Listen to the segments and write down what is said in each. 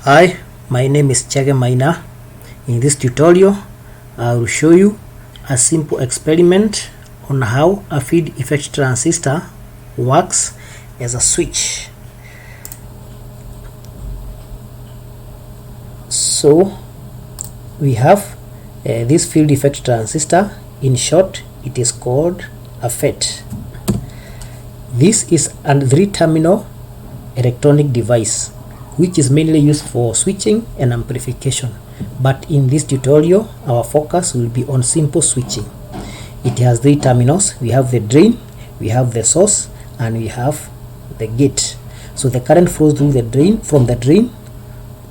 Hi, my name is Chege Maina. In this tutorial, I will show you a simple experiment on how a field effect transistor works as a switch. So we have this field effect transistor. In short, it is called a FET. This is a 3-terminal electronic device which is mainly used for switching and amplification, but in this tutorial our focus will be on simple switching. It has 3 terminals. We have the drain, we have the source, and we have the gate. So the current flows through the drain, from the drain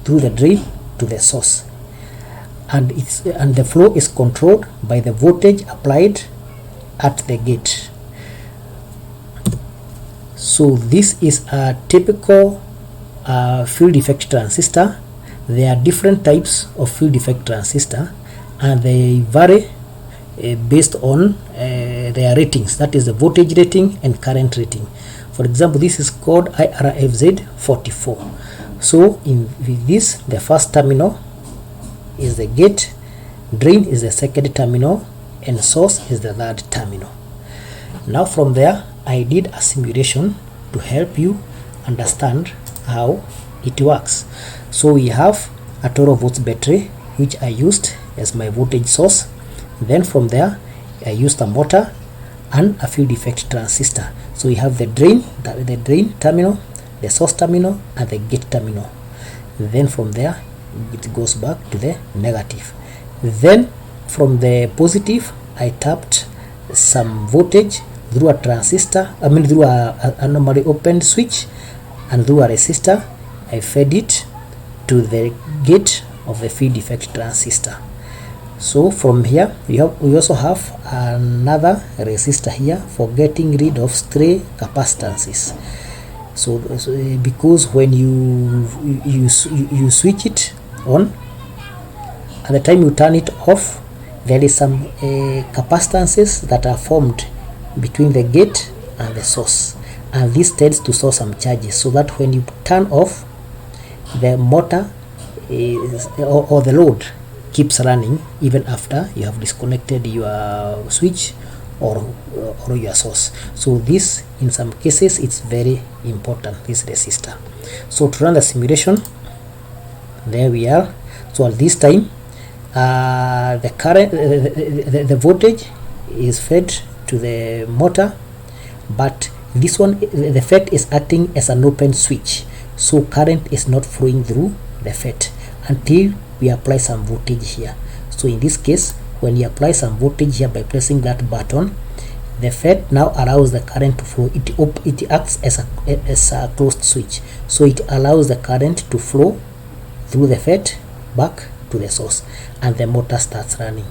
through the drain to the source, and the flow is controlled by the voltage applied at the gate. So this is a typical field effect transistor. There are different types of field effect transistor, and they vary based on their ratings, that is the voltage rating and current rating. For example, this is called IRFZ 44. So in this, the first terminal is the gate, drain is the second terminal, and source is the third terminal. Now from there, I did a simulation to help you understand how it works. So we have a 12 volts battery which I used as my voltage source. Then from there I used a motor and a field effect transistor. So we have the drain terminal, the source terminal, and the gate terminal. Then from there it goes back to the negative. Then from the positive I tapped some voltage through a transistor, through a normally opened switch, and through a resistor I fed it to the gate of the field effect transistor. So from here we also have another resistor here for getting rid of stray capacitances. So because when you switch it on, at the time you turn it off, there is some capacitances that are formed between the gate and the source, and this tends to store some charges, so that when you turn off, the motor or the load keeps running even after you have disconnected your switch or your source. So this, in some cases, it's very important, this resistor. So to run the simulation, there we are. So at this time the current the voltage is fed to the motor, but this one, the FET is acting as an open switch, so current is not flowing through the FET until we apply some voltage here. So in this case, when you apply some voltage here by pressing that button, the FET now allows the current to flow. It acts as a closed switch, so it allows the current to flow through the FET back to the source, and the motor starts running.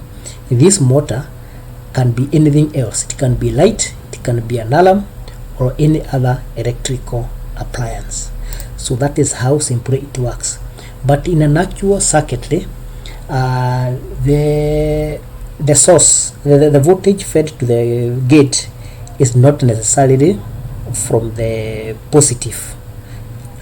This motor can be anything else. It can be light, it can be an alarm, or any other electrical appliance. So that is how simply it works. But in an actual circuitry, the source, the voltage fed to the gate is not necessarily from the positive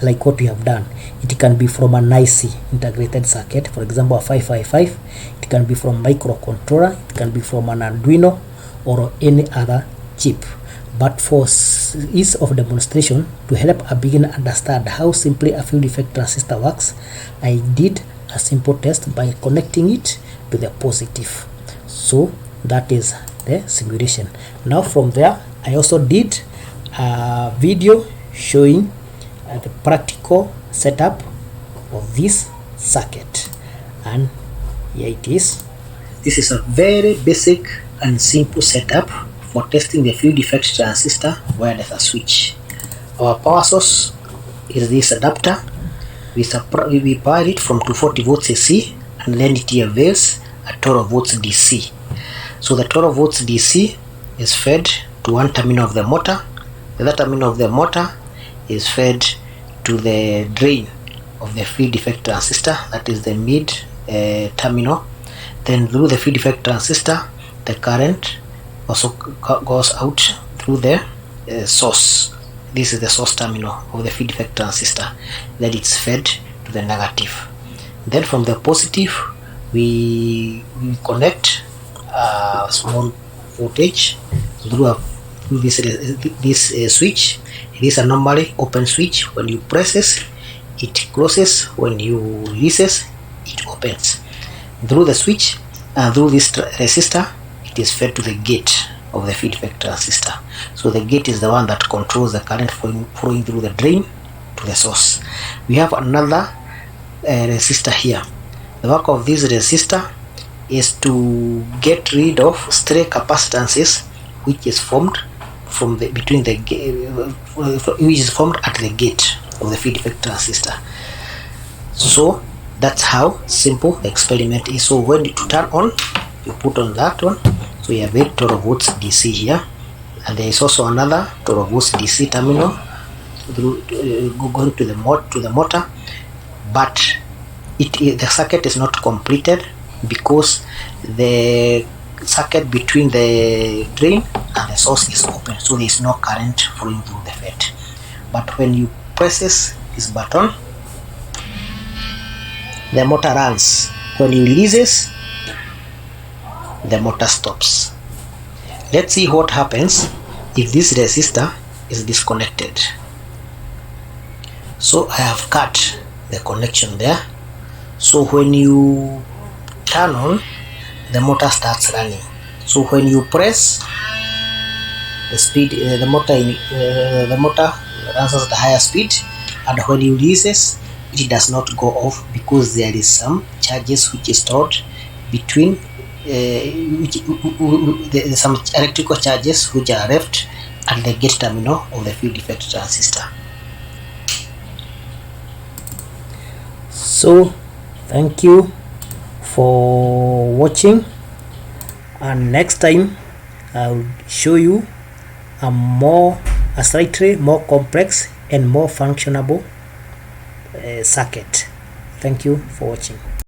like what we have done. It can be from an IC, integrated circuit, for example a 555. It can be from microcontroller, it can be from an Arduino or any other chip. But for ease of demonstration, to help a beginner understand how simply a field effect transistor works, I did a simple test by connecting it to the positive. So that is the simulation. Now from there, I also did a video showing the practical setup of this circuit, and here it is. This is a very basic and simple setup for testing the field effect transistor wireless a switch. Our power source is this adapter. We power it from 240 volts AC, and then it avails a 12 volts DC. So the 12 volts DC is fed to one terminal of the motor. The other terminal of the motor is fed to the drain of the field effect transistor, that is the mid terminal. Then through the field effect transistor, the current also goes out through the source. This is the source terminal of the field effect transistor. Then it's fed to the negative. Then from the positive we connect a small voltage through this switch. It is a normally open switch. When you presses, it closes. When you releases, it opens. Through the switch and through this resistor, it is fed to the gate of the field effect transistor. So the gate is the one that controls the current flowing through the drain to the source. We have another resistor here. The work of this resistor is to get rid of stray capacitances which is formed from the between the which is formed at the gate of the field effect transistor. So that's how simple the experiment is. So when you turn on, you put on that one. So you have 8 12 volts DC here, and there is also another 12 volts DC terminal through, going to the motor, but the circuit is not completed because the circuit between the drain and the source is open, so there is no current flowing through the FET. But when you presses this button, the motor runs. When you releases, the motor stops. Let's see what happens if this resistor is disconnected. So I have cut the connection there. So when you turn on, the motor starts running. So when you press the speed, the motor runs at a higher speed, and when you releases, it does not go off because there is some charges which is stored between some electrical charges which are left at the gate terminal of the field effect transistor. So thank you for watching, and next time I'll show you a slightly more complex and more functionable circuit. Thank you for watching.